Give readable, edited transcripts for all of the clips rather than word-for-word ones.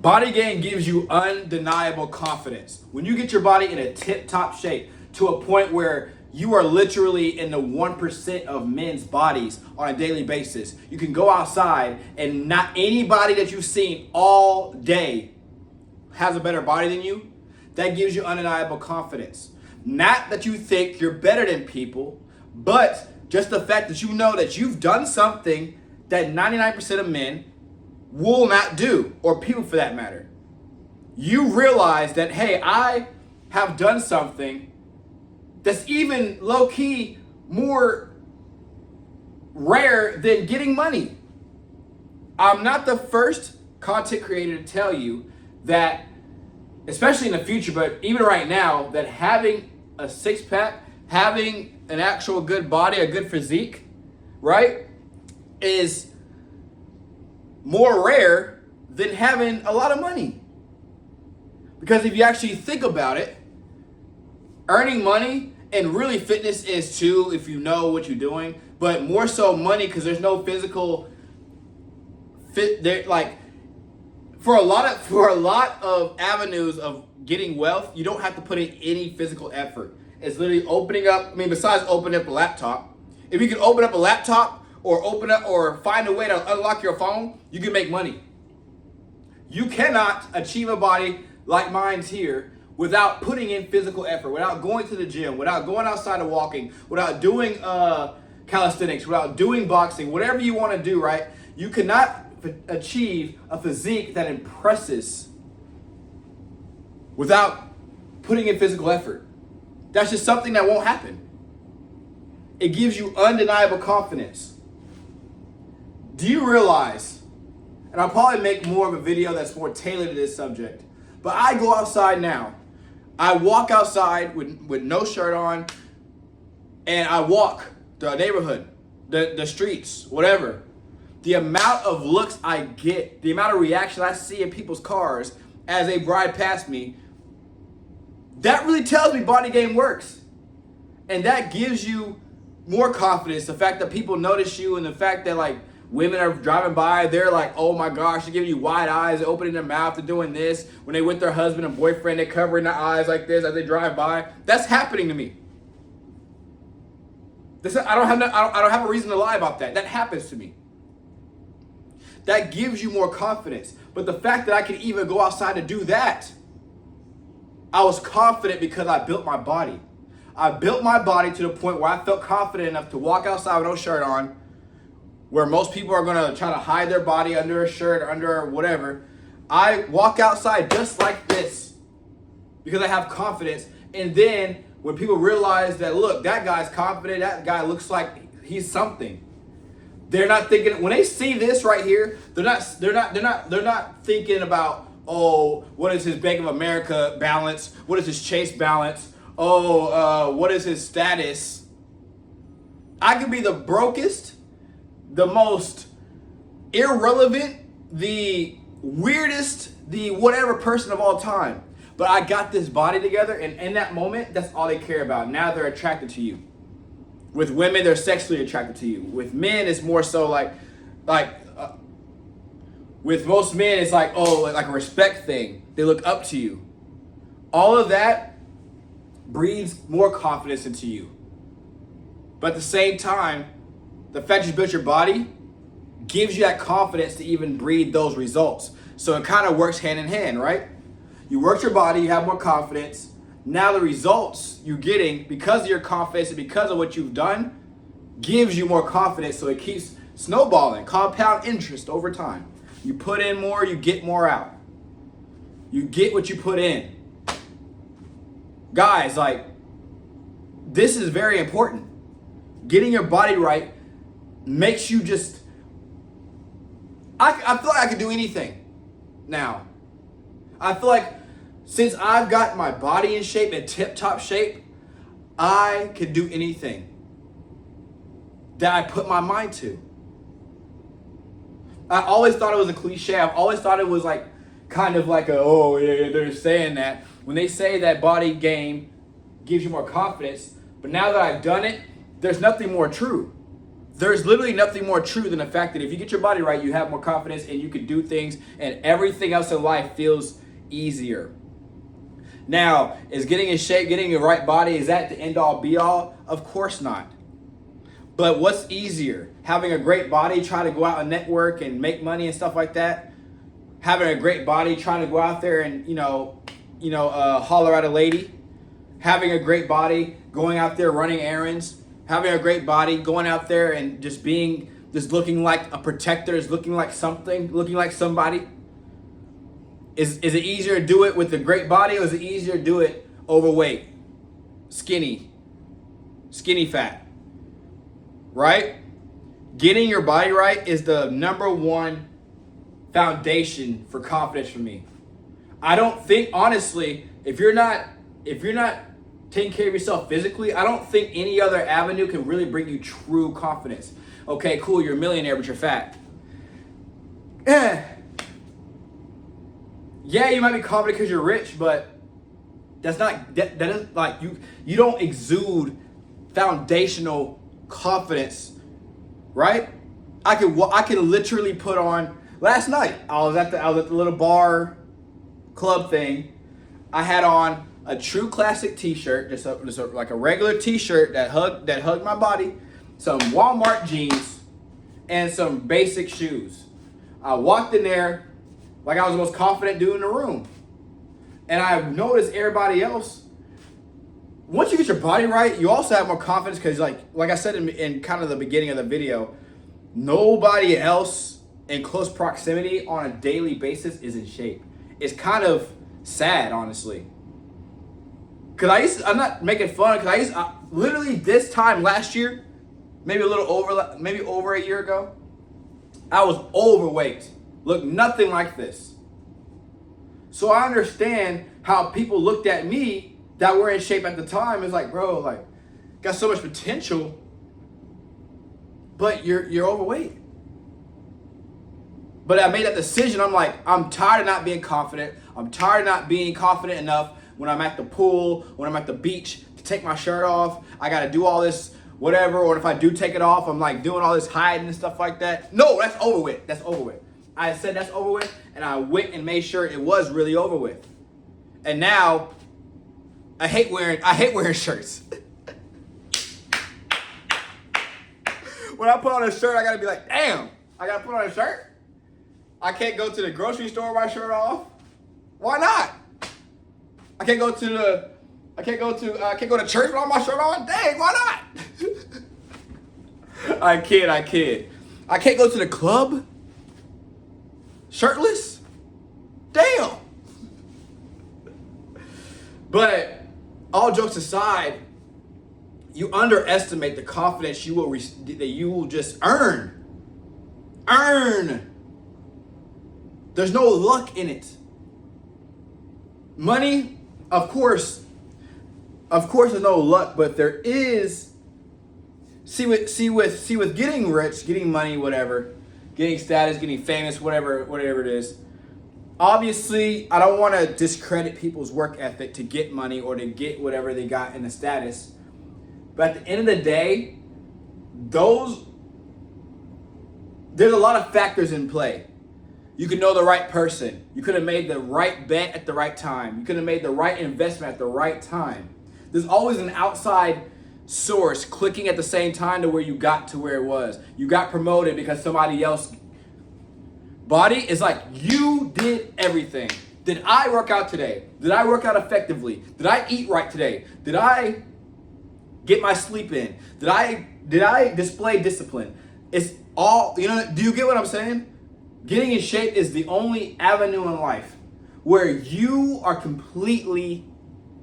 Body gain gives you undeniable confidence. When you get your body in a tip-top shape to a point where you are literally in the 1% of men's bodies on a daily basis, you can go outside and not anybody that you've seen all day has a better body than you. That gives you undeniable confidence. Not that you think you're better than people, but just the fact that you know that you've done something that 99% of men will not do, or people for that matter. You realize that, hey, I have done something that's even low-key more rare than getting money. I'm not the first content creator to tell you that, especially in the future, but even right now, that having a six-pack, having an actual good body, a good physique, right, is more rare than having a lot of money. Because if you actually think about it, earning money, and really fitness is too, if you know what you're doing, but more so money, because there's no physical fit there. Like for a lot of avenues of getting wealth, you don't have to put in any physical effort. It's literally opening up. I mean, besides opening up a laptop, if you can open up a laptop or find a way to unlock your phone, you can make money. You cannot achieve a body like mine's here without putting in physical effort, without going to the gym, without going outside and walking, without doing calisthenics, without doing boxing, whatever you want to do, right? You cannot achieve a physique that impresses without putting in physical effort. That's just something that won't happen. It gives you undeniable confidence. Do you realize, and I'll probably make more of a video that's more tailored to this subject, but I go outside now. I walk outside with no shirt on, and I walk the neighborhood, the streets, whatever. The amount of looks I get, the amount of reaction I see in people's cars as they ride past me, that really tells me body gain works. And that gives you more confidence. The fact that people notice you, and the fact that like women are driving by, they're like, oh my gosh, they're giving you wide eyes, they're opening their mouth, they're doing this. When they with their husband and boyfriend, they're covering their eyes like this as they drive by. That's happening to me. I don't have a reason to lie about that. That happens to me. That gives you more confidence. But the fact that I can even go outside and do that, I was confident because I built my body. I built my body to the point where I felt confident enough to walk outside with no shirt on, where most people are gonna try to hide their body under a shirt or under whatever. I walk outside just like this because I have confidence. And then when people realize that, look, that guy's confident, that guy looks like he's something. They're not thinking, when they see this right here, they're not thinking about, oh, what is his Bank of America balance? What is his Chase balance? Oh, what is his status? I could be the brokest, the most irrelevant, the weirdest, the whatever person of all time. But I got this body together, and in that moment, that's all they care about. Now they're attracted to you. With women, they're sexually attracted to you. With men, it's more so with most men, it's like, oh, like a respect thing. They look up to you. All of that breeds more confidence into you. But at the same time, the fact you built your body gives you that confidence to even breed those results. So it kind of works hand in hand, right? You work your body, you have more confidence. Now the results you're getting because of your confidence and because of what you've done gives you more confidence, so it keeps snowballing, compound interest over time. You put in more, you get more out. You get what you put in. Guys, like, this is very important. Getting your body right makes you just, I feel like I could do anything now. I feel like since I've got my body in shape, in tip-top shape, I can do anything that I put my mind to. I always thought it was a cliche. I've always thought it was like kind of like oh yeah, they're saying that. When they say that body gain gives you more confidence, but now that I've done it, there's nothing more true. there's literally nothing more true than the fact that if you get your body right, you have more confidence and you can do things, and everything else in life feels easier. Now, is getting in shape, getting the right body, is that the end all be all? Of course not. But what's easier? Having a great body, trying to go out and network and make money and stuff like that? Having a great body, trying to go out there and, holler at a lady? Having a great body, going out there running errands? Having a great body, going out there and just looking like a protector, is looking like something, looking like somebody? Is it easier to do it with a great body, or is it easier to do it overweight, skinny fat? Right? Getting your body right is the number one foundation for confidence for me. I don't think, honestly, if you're not taking care of yourself physically, I don't think any other avenue can really bring you true confidence. Okay, cool, you're a millionaire, but you're fat. Yeah, you might be confident because you're rich, but that is like you don't exude foundational confidence, right? I could literally put on. Last night I was at the little bar club thing. I had on a True Classic T-shirt, just like a regular T-shirt that hugged my body, some Walmart jeans, and some basic shoes. I walked in there like I was the most confident dude in the room. And I've noticed everybody else, once you get your body right, you also have more confidence because like I said in kind of the beginning of the video, nobody else in close proximity on a daily basis is in shape. It's kind of sad, honestly. Because I'm not making fun, because literally this time last year, maybe over a year ago, I was overweight. Looked nothing like this. So I understand how people looked at me that were in shape at the time. It's like, bro, like, got so much potential, but you're overweight. But I made that decision. I'm like, I'm tired of not being confident. I'm tired of not being confident enough when I'm at the pool, when I'm at the beach, to take my shirt off. I got to do all this whatever, or if I do take it off, I'm like doing all this hiding and stuff like that. No, that's over with. That's over with. I said that's over with, and I went and made sure it was really over with. And now, I hate wearing shirts. When I put on a shirt, I gotta be like, damn, I gotta put on a shirt? I can't go to the grocery store with my shirt off? Why not? I can't go to church with my shirt on? Dang, why not? I kid. I can't go to the club shirtless? Damn. But all jokes aside, you underestimate the confidence you will just earn. There's no luck in it. Money, of course there's no luck, but there is. See with getting rich, getting money, whatever, getting status, getting famous, whatever it is. Obviously, I don't want to discredit people's work ethic to get money or to get whatever they got in the status. But at the end of the day, there's a lot of factors in play. You could know the right person. You could have made the right bet at the right time. You could have made the right investment at the right time. There's always an outside source clicking at the same time to where you got to where it was. You got promoted because somebody else. Body is like, you did everything. Did I work out today? Did I work out effectively? Did I eat right today? Did I get my sleep in? Did I display discipline? It's all, do you get what I'm saying? Getting in shape is the only avenue in life where you are completely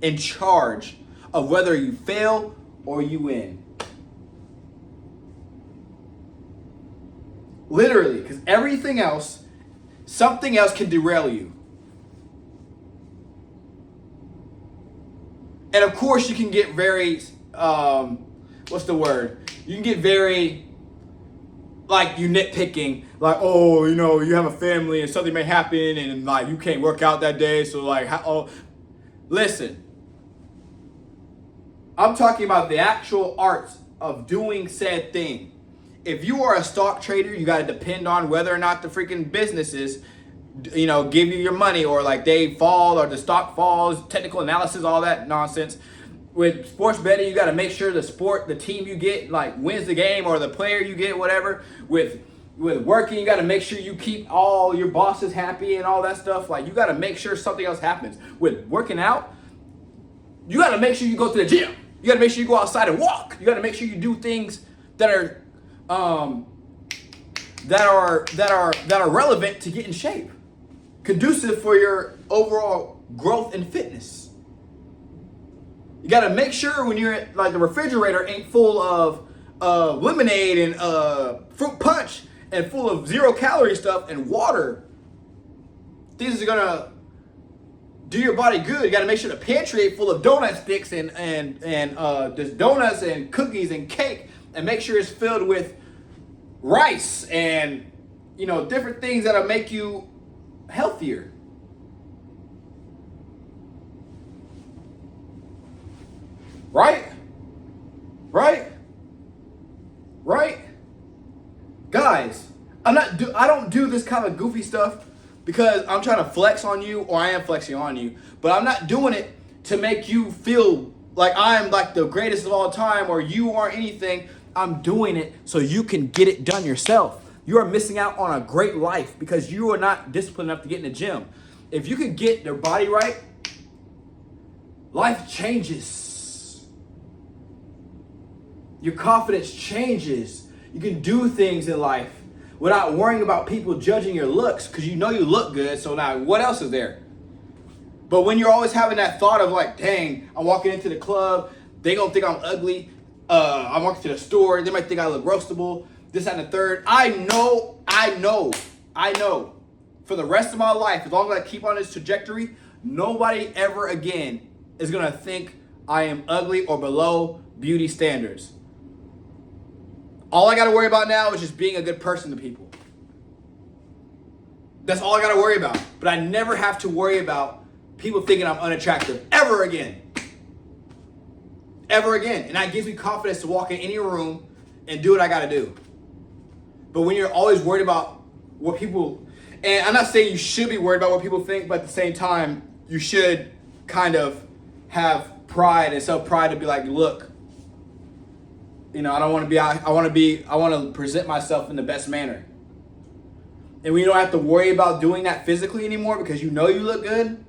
in charge of whether you fail or you win. Literally, because everything else, something else can derail you. And of course you can get very, what's the word? You can get very, like, you nitpicking, like, oh, you have a family and something may happen and like you can't work out that day, so like, listen. I'm talking about the actual art of doing said thing. if you are a stock trader, you got to depend on whether or not the freaking businesses, give you your money, or like they fall or the stock falls, technical analysis, all that nonsense. With sports betting, you got to make sure the team you get like wins the game, or the player you get, whatever. With working, you got to make sure you keep all your bosses happy and all that stuff. Like, you got to make sure something else happens. With working out, you got to make sure you go to the gym. You got to make sure you go outside and walk. You got to make sure you do things that are relevant to get in shape, conducive for your overall growth and fitness. You got to make sure when you're like the refrigerator ain't full of lemonade and fruit punch and full of 0-calorie stuff and water. These are gonna do your body good. You got to make sure the pantry ain't full of donut sticks and just donuts and cookies and cake, and make sure it's filled with rice and different things that'll make you healthier. Right? Guys, I don't do this kind of goofy stuff because I'm trying to flex on you, or I am flexing on you, but I'm not doing it to make you feel like I'm like the greatest of all time or you aren't anything. I'm doing it so you can get it done yourself. You are missing out on a great life because you are not disciplined enough to get in the gym. If you can get your body right, life changes. Your confidence changes. You can do things in life without worrying about people judging your looks, because you look good, so now what else is there? But when you're always having that thought of like, dang, I'm walking into the club, they gonna think I'm ugly. I'm walking to the store, they might think I look roastable, this, that, and the third. I know, for the rest of my life, as long as I keep on this trajectory, nobody ever again is gonna think I am ugly or below beauty standards. All I gotta worry about now is just being a good person to people. That's all I gotta worry about. But I never have to worry about people thinking I'm unattractive ever again. Ever again. And that gives me confidence to walk in any room and do what I gotta do. But when you're always worried about what people, and I'm not saying you should be worried about what people think, but at the same time, you should kind of have pride and self-pride to be like, look, I don't want to be out. I want to present myself in the best manner. And when you don't have to worry about doing that physically anymore because you look good.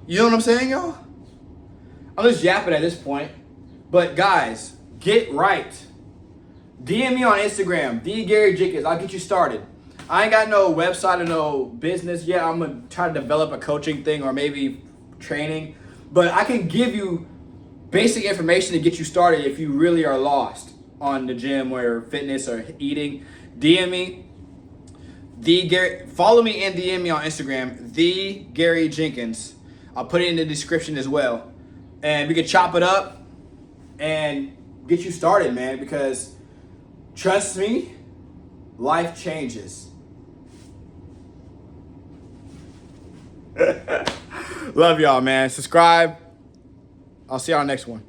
You know what I'm saying, y'all? I'm just yapping at this point. But guys, get right. DM me on Instagram, thegaryjenkins. I'll get you started. I ain't got no website or no business yet. I'm going to try to develop a coaching thing or maybe training. But I can give you basic information to get you started if you really are lost on the gym or fitness or eating. DM me. Follow me and DM me on Instagram, thegaryjenkins. I'll put it in the description as well. And we can chop it up and get you started, man, because trust me, life changes. Love y'all, man. Subscribe. I'll see y'all next one.